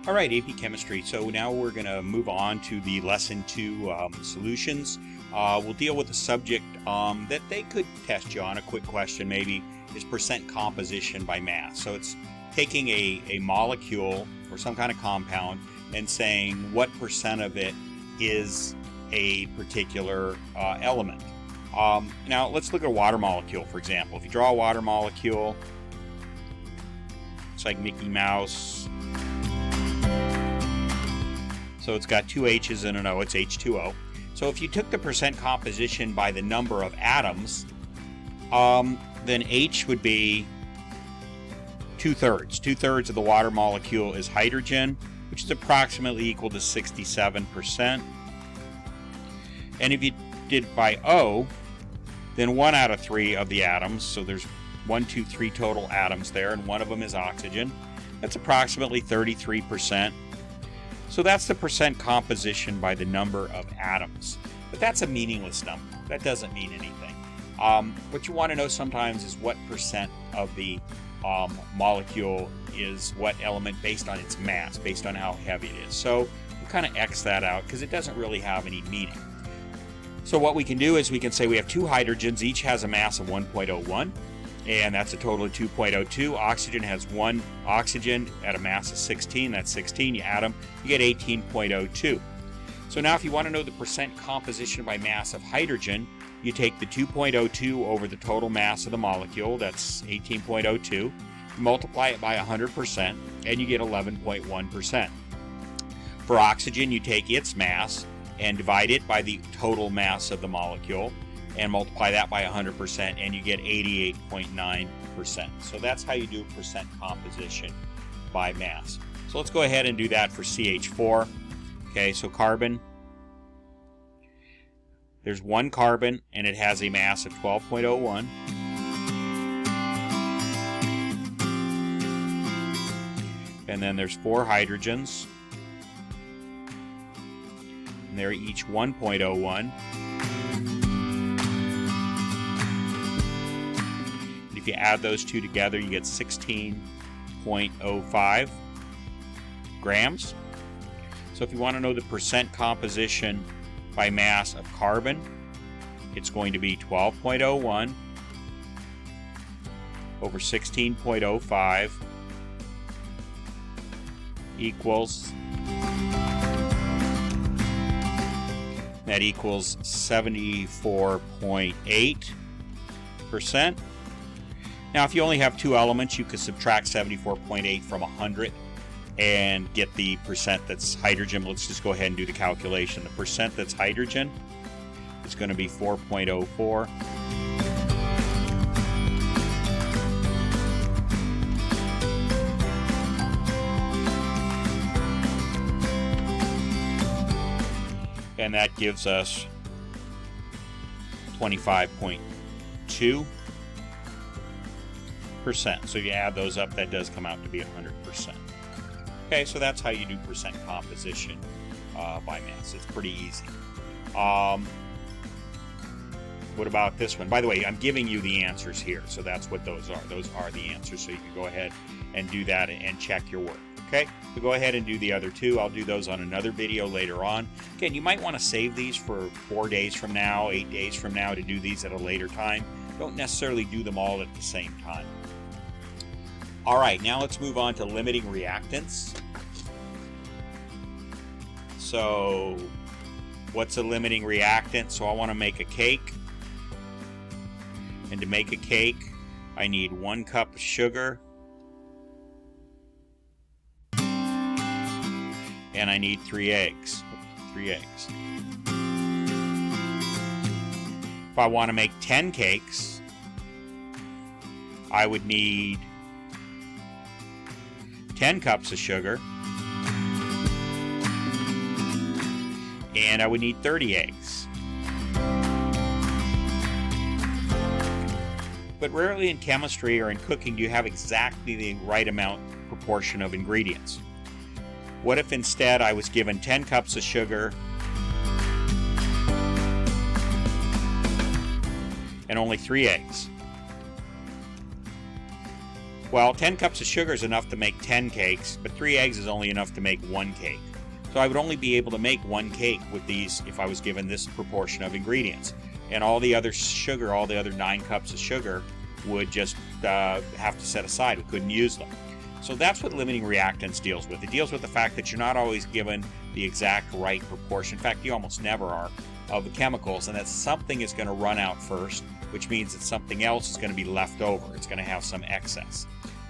All right, AP Chemistry. So now we're going to move on to the Lesson 2 solutions. We'll deal with a subject that they could test you on. A quick question maybe is percent composition by mass. So it's taking a molecule or some kind of compound and saying what percent of it is a particular element. Now let's look at a water molecule, for example. If you draw a water molecule, it's like Mickey Mouse. So it's got two H's and an O, it's H2O. So if you took the percent composition by the number of atoms, then H would be 2/3. 2/3 of the water molecule is hydrogen, which is approximately equal to 67%. And if you did by O, then 1 out of 3 of the atoms, so there's 1, 2, 3 total atoms there, and one of them is oxygen. That's approximately 33%. So that's the percent composition by the number of atoms. But that's a meaningless number. That doesn't mean anything. What you want to know sometimes is what percent of the molecule is what element based on its mass, based on how heavy it is. So we kind of X that out because it doesn't really have any meaning. So what we can do is we can say we have two hydrogens, each has a mass of 1.01, and that's a total of 2.02. Oxygen has one oxygen at a mass of 16, that's 16, you add them, you get 18.02. So now if you want to know the percent composition by mass of hydrogen, you take the 2.02 over the total mass of the molecule, that's 18.02, you multiply it by 100%, and you get 11.1%. For oxygen, you take its mass and divide it by the total mass of the molecule and multiply that by 100%, and you get 88.9%. So that's how you do percent composition by mass. So let's go ahead and do that for CH4. Okay, so carbon, there's one carbon and it has a mass of 12.01. And then there's 4 hydrogens, and they're each 1.01. If you add those two together, you get 16.05 grams. So if you want to know the percent composition by mass of carbon, it's going to be 12.01 over 16.05 equals, that equals 74.8%. Now, if you only have two elements, you could subtract 74.8 from 100 and get the percent that's hydrogen. Let's just go ahead and do the calculation. The percent that's hydrogen is going to be 4.04. And that gives us 25.2%. So if you add those up, that does come out to be 100%. Okay, so that's how you do percent composition by mass. It's pretty easy. What about this one? By the way, I'm giving you the answers here, so that's what those are. Those are the answers, so you can go ahead and do that and check your work. Okay, so go ahead and do the other two. I'll do those on another video later on. Again, you might want to save these for 4 days from now, 8 days from now to do these at a later time. Don't necessarily do them all at the same time. All right, now let's move on to limiting reactants. So, what's a limiting reactant? So I want to make a cake. And to make a cake, I need 1 cup of sugar. And I need 3 eggs. 3 eggs. If I want to make 10 cakes, I would need 10 cups of sugar, and I would need 30 eggs. But rarely in chemistry or in cooking do you have exactly the right amount, proportion of ingredients. What if instead I was given 10 cups of sugar and only 3 eggs? Well, 10 cups of sugar is enough to make 10 cakes, but 3 eggs is only enough to make 1 cake. So I would only be able to make 1 cake with these if I was given this proportion of ingredients. And all the other sugar, all the other 9 cups of sugar, would just have to set aside. We couldn't use them. So that's what limiting reactants deals with. It deals with the fact that you're not always given the exact right proportion. In fact, you almost never are, of the chemicals, and that something is going to run out first, which means that something else is going to be left over. It's going to have some excess.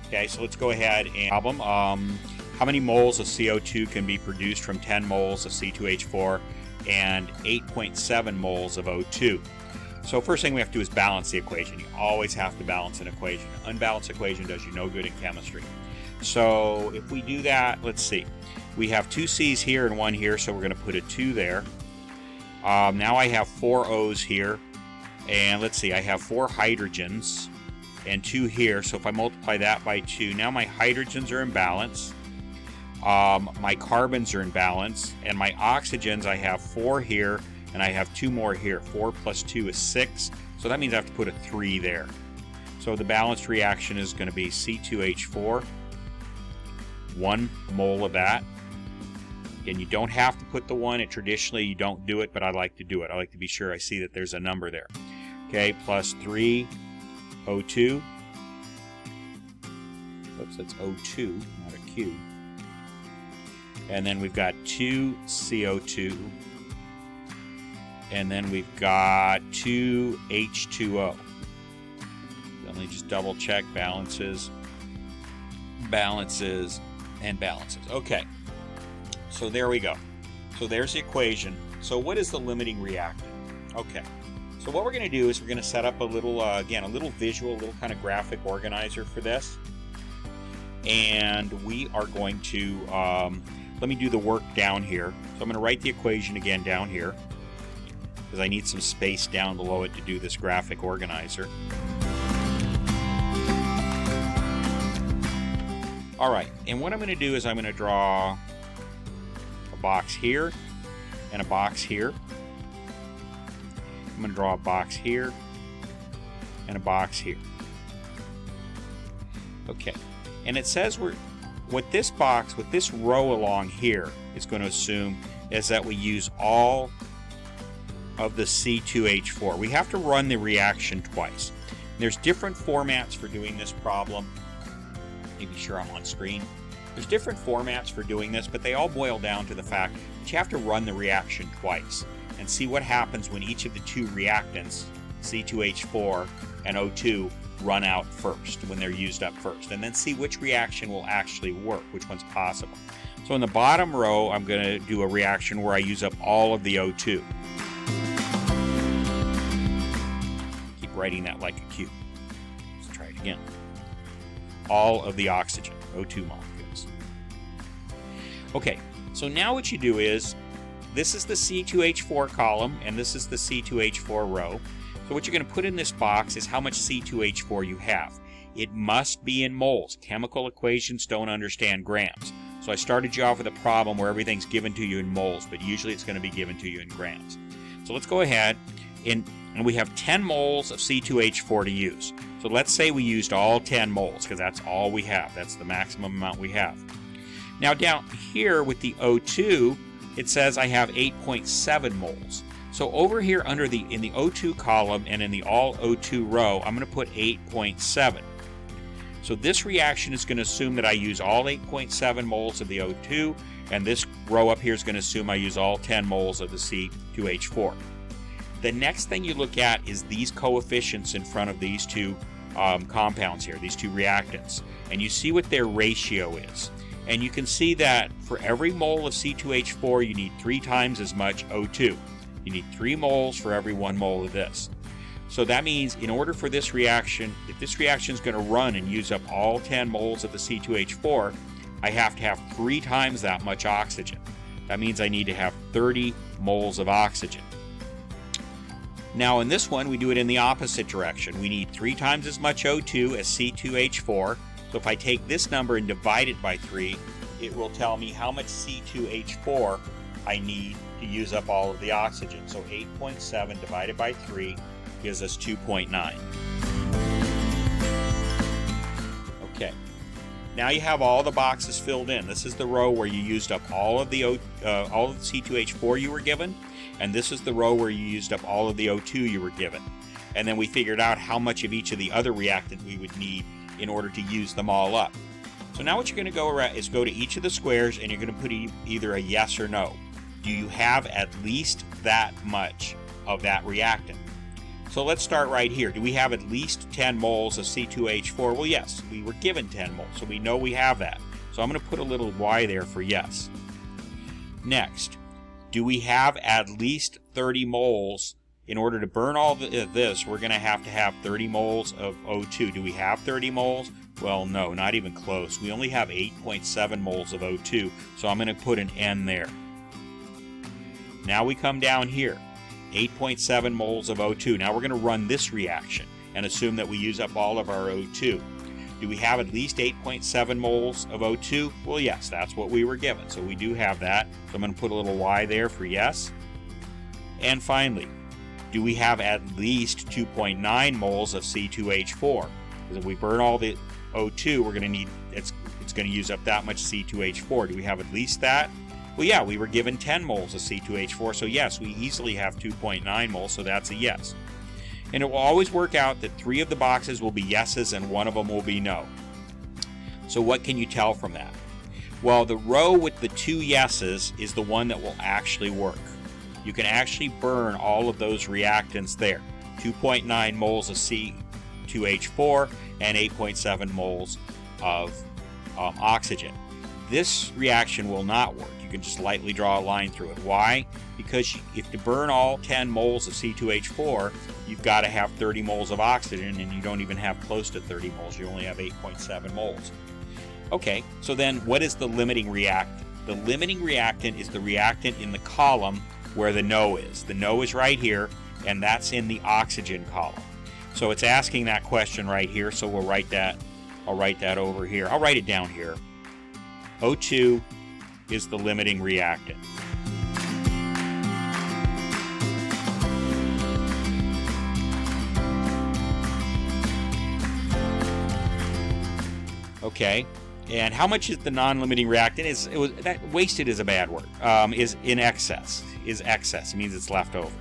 Okay, so let's go ahead and problem. How many moles of CO2 can be produced from 10 moles of C2H4 and 8.7 moles of O2? So first thing we have to do is balance the equation. You always have to balance an equation. An unbalanced equation does you no good in chemistry. So if we do that, let's see. We have 2 C's here and 1 here, so we're going to put a 2 there. Now I have 4 O's here. And let's see, I have 4 hydrogens and 2 here. So if I multiply that by 2, now my hydrogens are in balance. My carbons are in balance. And my oxygens, I have 4 here and I have 2 more here. 4 plus 2 is 6. So that means I have to put a 3 there. So the balanced reaction is going to be C2H4. 1 mole of that. And you don't have to put the 1. Traditionally, you don't do it, but I like to do it. I like to be sure I see that there's a number there. Okay, plus 3 O2. Oops, that's O2, not a Q. And then we've got 2 CO2. And then we've got 2 H2O. Let me just double check balances, balances, and balances. Okay, so there we go. So there's the equation. So what is the limiting reactant? Okay, so what we're going to do is we're going to set up a little, again, a little visual, a little kind of graphic organizer for this. And we are going to, let me do the work down here. So I'm going to write the equation again down here, because I need some space down below it to do this graphic organizer. All right, and what I'm going to do is I'm going to draw a box here and a box here. I'm going to draw a box here and a box here. Okay, and it says what this box, what this row along here is going to assume is that we use all of the C2H4. We have to run the reaction twice. There's different formats for doing this problem. Maybe sure I'm on screen. There's different formats for doing this, but they all boil down to the fact that you have to run the reaction twice and see what happens when each of the 2 reactants, C2H4 and O2, run out first, when they're used up first, and then see which reaction will actually work, which one's possible. So in the bottom row, I'm going to do a reaction where I use up all of the O2. Keep writing that like a Q. Let's try it again. All of the oxygen, O2 molecules. Okay, so now what you do is, this is the C2H4 column, and this is the C2H4 row. So what you're going to put in this box is how much C2H4 you have. It must be in moles. Chemical equations don't understand grams. So I started you off with a problem where everything's given to you in moles, but usually it's going to be given to you in grams. So let's go ahead, and we have 10 moles of C2H4 to use. So let's say we used all 10 moles, because that's all we have. That's the maximum amount we have. Now down here with the O2, it says I have 8.7 moles. So over here in the O2 column and in the all O2 row, I'm going to put 8.7. So this reaction is going to assume that I use all 8.7 moles of the O2, and this row up here is going to assume I use all 10 moles of the C2H4. The next thing you look at is these coefficients in front of these 2 compounds here, these 2 reactants, and you see what their ratio is. And you can see that for every mole of C2H4, you need 3 times as much O2. You need 3 moles for every 1 mole of this. So that means in order for this reaction, if this reaction is going to run and use up all 10 moles of the C2H4, I have to have 3 times that much oxygen. That means I need to have 30 moles of oxygen. Now in this one, we do it in the opposite direction. We need 3 times as much O2 as C2H4. So if I take this number and divide it by 3, it will tell me how much C2H4 I need to use up all of the oxygen. So 8.7 divided by 3 gives us 2.9. Okay. Now you have all the boxes filled in. This is the row where you used up all of the C2H4 you were given, and this is the row where you used up all of the O2 you were given. And then we figured out how much of each of the other reactant we would need in order to use them all up. So now what you're going to go around is go to each of the squares, and you're going to put either a yes or no. Do you have at least that much of that reactant? So let's start right here. Do we have at least 10 moles of C2H4? Well, yes, we were given 10 moles, so we know we have that. So I'm going to put a little Y there for yes. Next, do we have at least 30 moles? In order to burn all this, we're going to have 30 moles of O2. Do we have 30 moles? Well, no, not even close. We only have 8.7 moles of O2, so I'm going to put an N there. Now we come down here. 8.7 moles of O2. Now we're going to run this reaction and assume that we use up all of our O2. Do we have at least 8.7 moles of O2? Well, yes, that's what we were given, so we do have that. So I'm going to put a little Y there for yes. And finally, do we have at least 2.9 moles of C2H4? Because if we burn all the O2, we're going to need, it's going to use up that much C2H4. Do we have at least that? Well, yeah, we were given 10 moles of C2H4, so yes, we easily have 2.9 moles, so that's a yes. And it will always work out that 3 of the boxes will be yeses and 1 of them will be no. So what can you tell from that? Well, the row with the 2 yeses is the one that will actually work. You can actually burn all of those reactants there. 2.9 moles of C2H4 and 8.7 moles of oxygen. This reaction will not work. You can just lightly draw a line through it. Why? Because if to burn all 10 moles of C2H4, you've got to have 30 moles of oxygen, and you don't even have close to 30 moles. You only have 8.7 moles. Okay, so then what is the limiting reactant? The limiting reactant is the reactant in the column where the no is. The no is right here, and that's in the oxygen column. So it's asking that question right here, so we'll write that. I'll write that over here. I'll write it down here. O2 is the limiting reactant. Okay, and how much is the non-limiting reactant? That wasted is a bad word. Is in excess. Is excess. It means it's left over.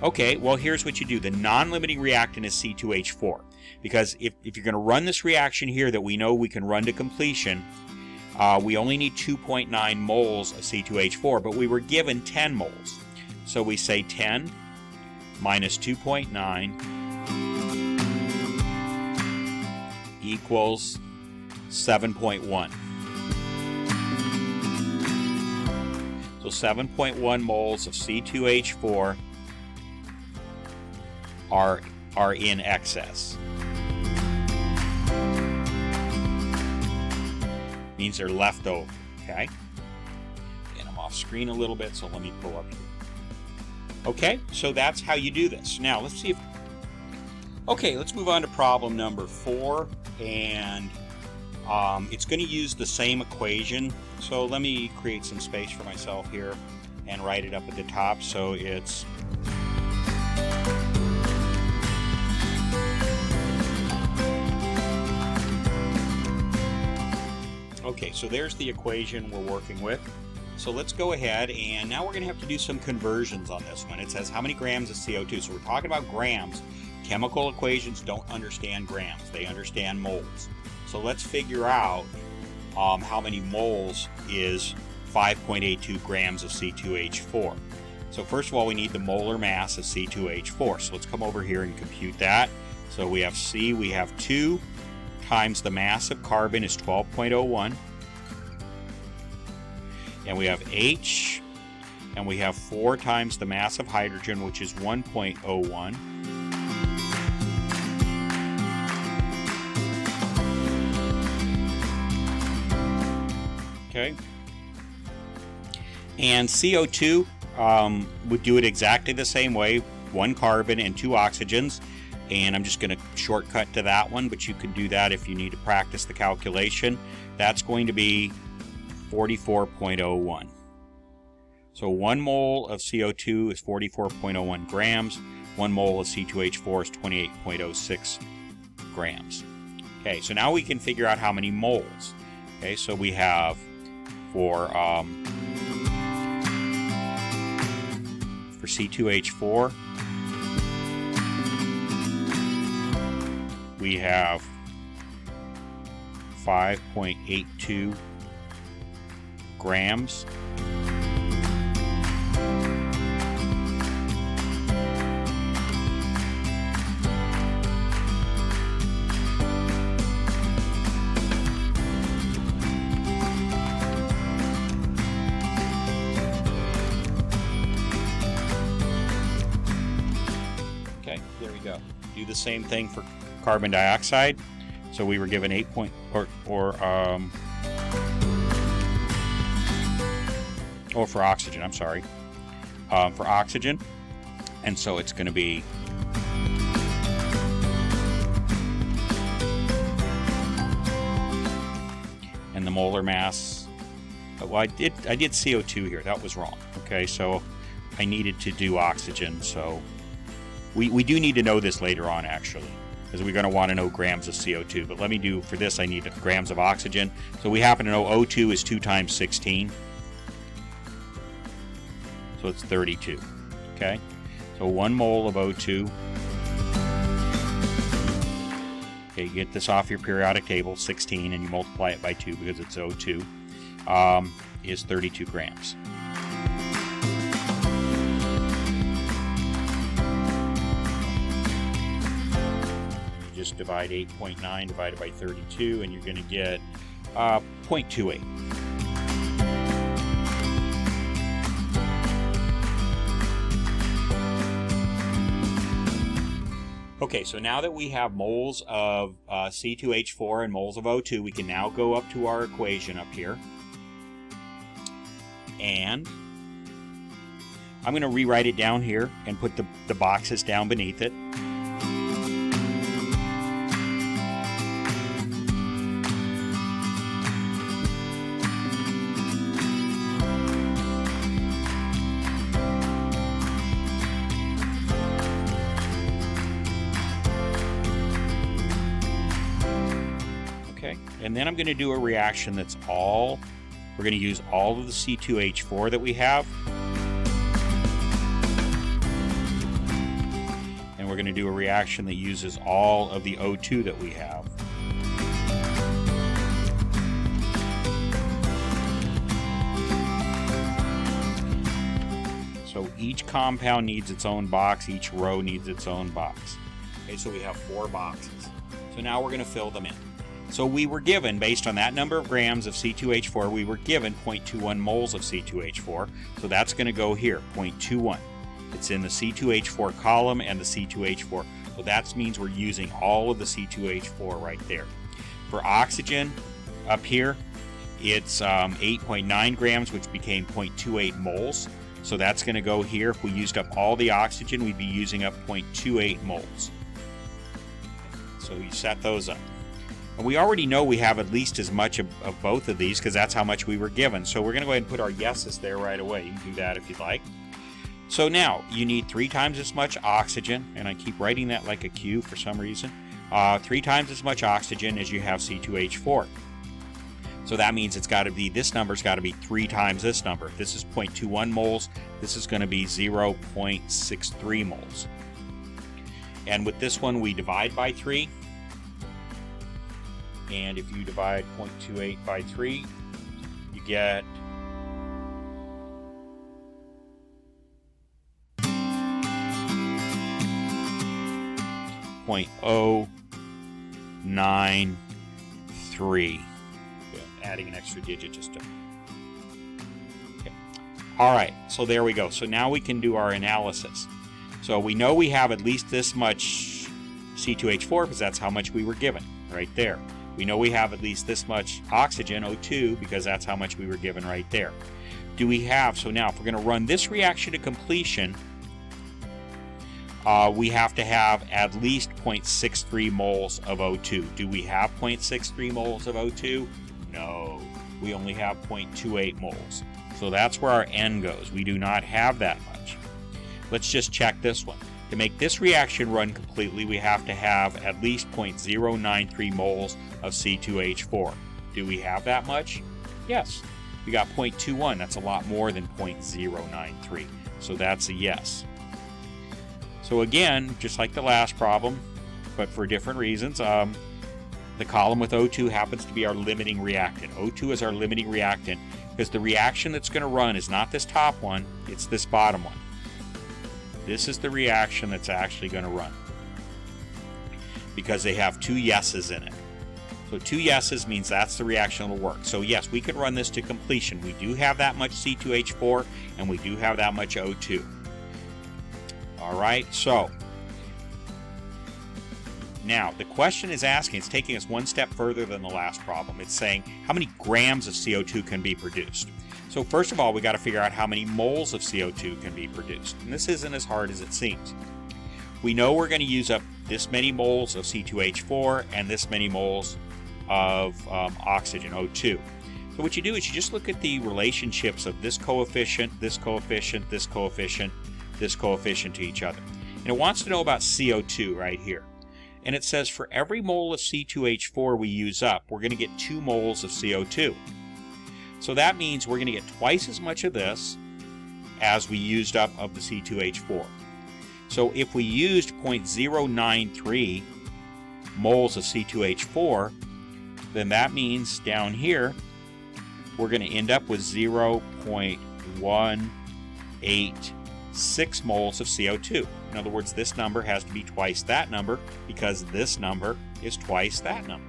Okay, well here's what you do. The non-limiting reactant is C2H4. Because if you're going to run this reaction here that we know we can run to completion, we only need 2.9 moles of C2H4, but we were given 10 moles. So we say 10 minus 2.9 equals 7.1. So 7.1 moles of C2H4 are in excess. Means they're left over, okay? And I'm off screen a little bit, so let me pull up here. Okay, so that's how you do this. Now, let's see if... Okay, let's move on to problem number 4, and it's going to use the same equation. So let me create some space for myself here and write it up at the top. So it's... Okay, so there's the equation we're working with. So let's go ahead, and now we're going to have to do some conversions on this one. It says how many grams of CO2. So we're talking about grams. Chemical equations don't understand grams. They understand moles. So let's figure out how many moles is 5.82 grams of C2H4. So first of all, we need the molar mass of C2H4. So let's come over here and compute that. So we have C, we have 2 times the mass of carbon is 12.01. And we have H, and we have 4 times the mass of hydrogen, which is 1.01. Okay. And CO2 would do it exactly the same way, 1 carbon and 2 oxygens. And I'm just going to shortcut to that one, but you can do that if you need to practice the calculation. That's going to be 44.01. So 1 mole of CO2 is 44.01 grams. 1 mole of C2H4 is 28.06 grams. Okay, so now we can figure out how many moles. Okay, so we have for C2H4, we have 5.82 grams. Okay, there we go. Do the same thing for carbon dioxide. So we were given 8 point or for oxygen, I'm sorry. For oxygen. And so it's going to be and the molar mass. Well, I did CO2 here. That was wrong. Okay, so I needed to do oxygen. So we do need to know this later on, actually, because we're going to want to know grams of CO2. But let me do, for this, I need grams of oxygen. So we happen to know O2 is 2 times 16. So it's 32. Okay? So 1 mole of O2. Okay, you get this off your periodic table, 16, and you multiply it by 2 because it's O2, is 32 grams. Just divide 8.9 divided by 32, and you're going to get 0.28. Okay, so now that we have moles of C2H4 and moles of O2, we can now go up to our equation up here. And I'm going to rewrite it down here and put the boxes down beneath it. And then I'm going to do a reaction that's we're going to use all of the C2H4 that we have. And we're going to do a reaction that uses all of the O2 that we have. So each compound needs its own box, each row needs its own box. Okay, so we have 4 boxes. So now we're going to fill them in. So we were given, based on that number of grams of C2H4, we were given 0.21 moles of C2H4. So that's going to go here, 0.21. It's in the C2H4 column and the C2H4. So that means we're using all of the C2H4 right there. For oxygen, up here, it's 8.9 grams, which became 0.28 moles. So that's going to go here. If we used up all the oxygen, we'd be using up 0.28 moles. So you set those up. And we already know we have at least as much of both of these because that's how much we were given. So we're going to go ahead and put our yeses there right away. You can do that if you'd like. So now you need 3 times as much oxygen, and I keep writing that like a Q for some reason. 3 times as much oxygen as you have C2H4. So that means it's got to be, this number's got to be 3 times this number. If this is 0.21 moles, this is going to be 0.63 moles. And with this one, we divide by 3. And if you divide 0.28 by 3, you get 0.093. Adding an extra digit just to... Okay. All right, so there we go. So now we can do our analysis. So we know we have at least this much C2H4 because that's how much we were given right there. We know we have at least this much oxygen, O2, because that's how much we were given right there. Do we have, so now if we're going to run this reaction to completion, we have to have at least 0.63 moles of O2. Do we have 0.63 moles of O2? No, we only have 0.28 moles. So that's where our N goes. We do not have that much. Let's just check this one. To make this reaction run completely, we have to have at least 0.093 moles of C2H4. Do we have that much? Yes. We got 0.21. That's a lot more than 0.093. So that's a yes. So again, just like the last problem, but for different reasons, the column with O2 happens to be our limiting reactant. O2 is our limiting reactant because the reaction that's going to run is not this top one, it's this bottom one. This is the reaction that's actually going to run because they have 2 yeses in it. So 2 yeses means that's the reaction that will work. So yes, we could run this to completion. We do have that much C2H4 and we do have that much O2. All right, so now the question is asking, it's taking us one step further than the last problem. It's saying how many grams of CO2 can be produced. So first of all, we got to figure out how many moles of CO2 can be produced. And this isn't as hard as it seems. We know we're going to use up this many moles of C2H4 and this many moles of oxygen, O2. So what you do is you just look at the relationships of this coefficient, this coefficient, this coefficient, this coefficient to each other. And it wants to know about CO2 right here. And it says for every mole of C2H4 we use up, we're going to get 2 moles of CO2. So that means we're going to get twice as much of this as we used up of the C2H4. So if we used 0.093 moles of C2H4, then that means down here we're going to end up with 0.186 moles of CO2. In other words, this number has to be twice that number because this number is twice that number.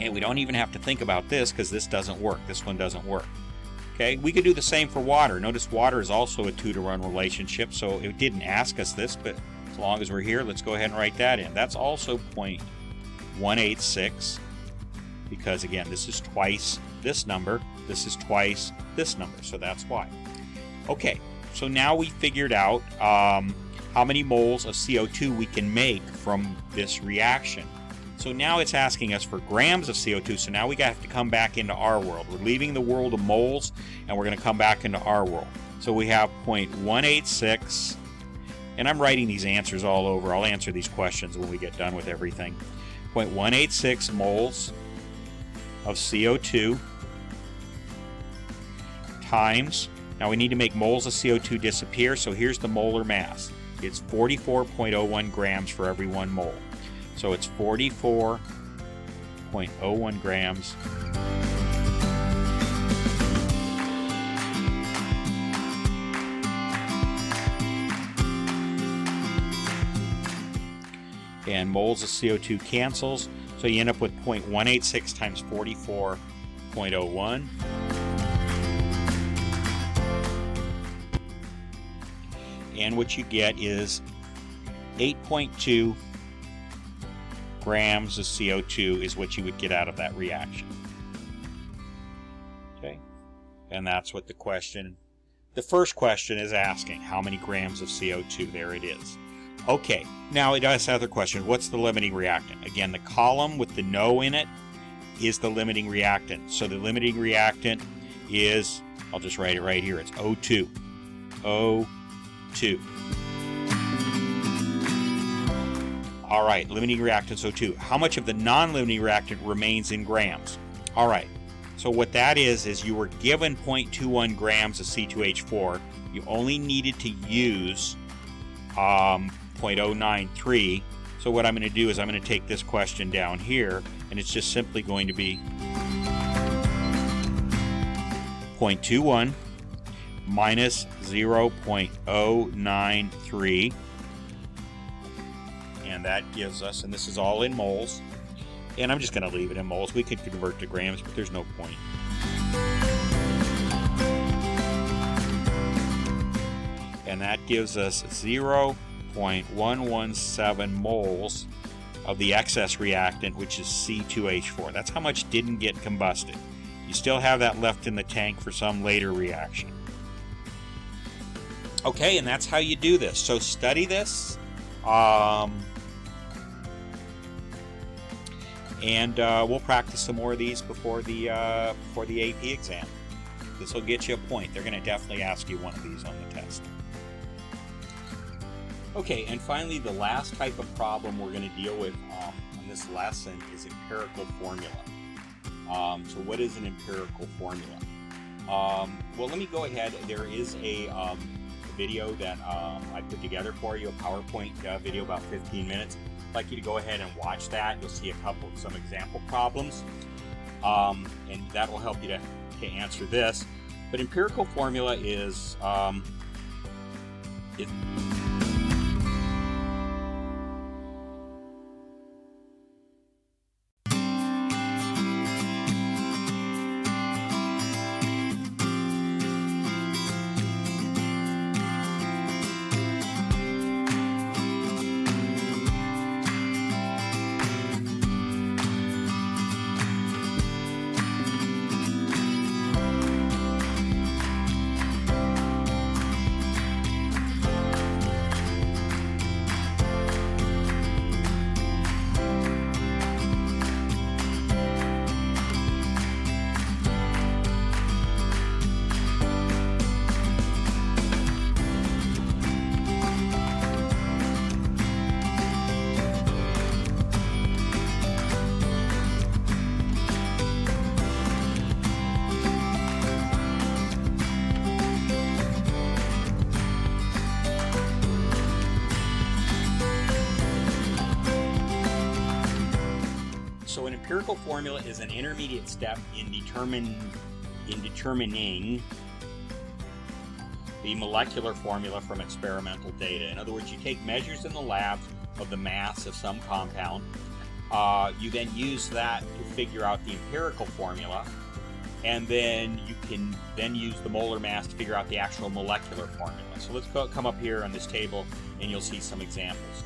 And we don't even have to think about this because this doesn't work. This one doesn't work. Okay, we could do the same for water. Notice water is also a 2-to-1 relationship, so it didn't ask us this, but as long as we're here, let's go ahead and write that in. That's also 0.186 because, again, this is twice this number. This is twice this number, so that's why. Okay, so now we figured out how many moles of CO2 we can make from this reaction. So now it's asking us for grams of CO2, so now we have to come back into our world. We're leaving the world of moles, and we're going to come back into our world. So we have 0.186, and I'm writing these answers all over. I'll answer these questions when we get done with everything. 0.186 moles of CO2 times, now we need to make moles of CO2 disappear, so here's the molar mass. It's 44.01 grams for every 1 mole. So it's 44.01 grams and moles of CO2 cancels, so you end up with 0.186 times 44.01. And what you get is 8.2 grams of CO2 is what you would get out of that reaction. Okay, and that's what the first question is asking, how many grams of CO2? There it is. Okay, now it does another question, what's the limiting reactant? Again, the column with the no in it is the limiting reactant. So the limiting reactant is, I'll just write it right here, it's O2. O2. All right, limiting reactants O2. How much of the non-limiting reactant remains in grams? All right, so what that is you were given 0.21 grams of C2H4. You only needed to use 0.093. So what I'm going to do is I'm going to take this question down here, and it's just simply going to be 0.21 minus 0.093. And that gives us, and this is all in moles, and I'm just going to leave it in moles. We could convert to grams, but there's no point. And that gives us 0.117 moles of the excess reactant, which is C2H4. That's how much didn't get combusted. You still have that left in the tank for some later reaction. Okay, and that's how you do this. So study this. And we'll practice some more of these before the AP exam. This will get you a point. They're going to definitely ask you one of these on the test. Okay, and finally, the last type of problem we're going to deal with on this lesson is empirical formula. So what is an empirical formula? Well, let me go ahead. There is a video that I put together for you, a PowerPoint video, about 15 minutes. I'd like you to go ahead and watch that. You'll see some example problems, and that will help you to answer this. But empirical formula is So an empirical formula is an intermediate step in determining the molecular formula from experimental data. In other words, you take measures in the lab of the mass of some compound. You then use that to figure out the empirical formula, and then you can then use the molar mass to figure out the actual molecular formula. So let's come up here on this table and you'll see some examples.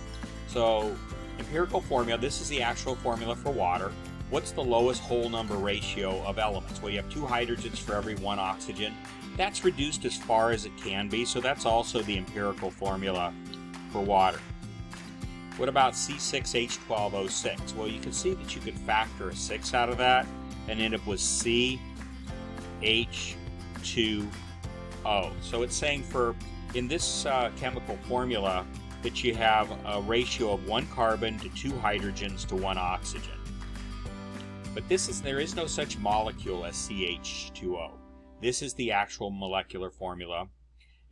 So empirical formula, this is the actual formula for water. What's the lowest whole number ratio of elements? Well, you have 2 hydrogens for every 1 oxygen. That's reduced as far as it can be, so that's also the empirical formula for water. What about C6H12O6? Well, you can see that you could factor a 6 out of that and end up with CH2O. So it's saying in this chemical formula that you have a ratio of 1 carbon to 2 hydrogens to 1 oxygen. But there is no such molecule as CH2O. This is the actual molecular formula,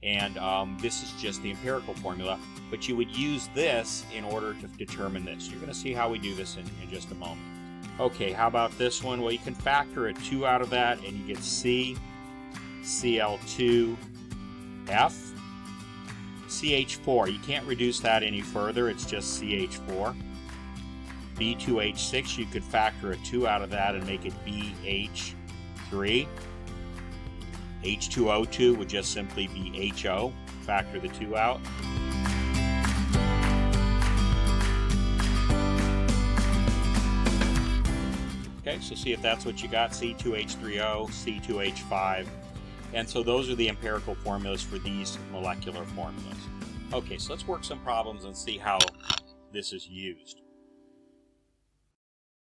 and this is just the empirical formula, but you would use this in order to determine this. You're going to see how we do this in just a moment. Okay, how about this one? Well, you can factor a 2 out of that, and you get CCl2F, CH4. You can't reduce that any further, it's just CH4. B2H6, you could factor a 2 out of that and make it BH3. H2O2 would just simply be HO, factor the 2 out. Okay, so see if that's what you got, C2H3O, C2H5. And so those are the empirical formulas for these molecular formulas. Okay, so let's work some problems and see how this is used.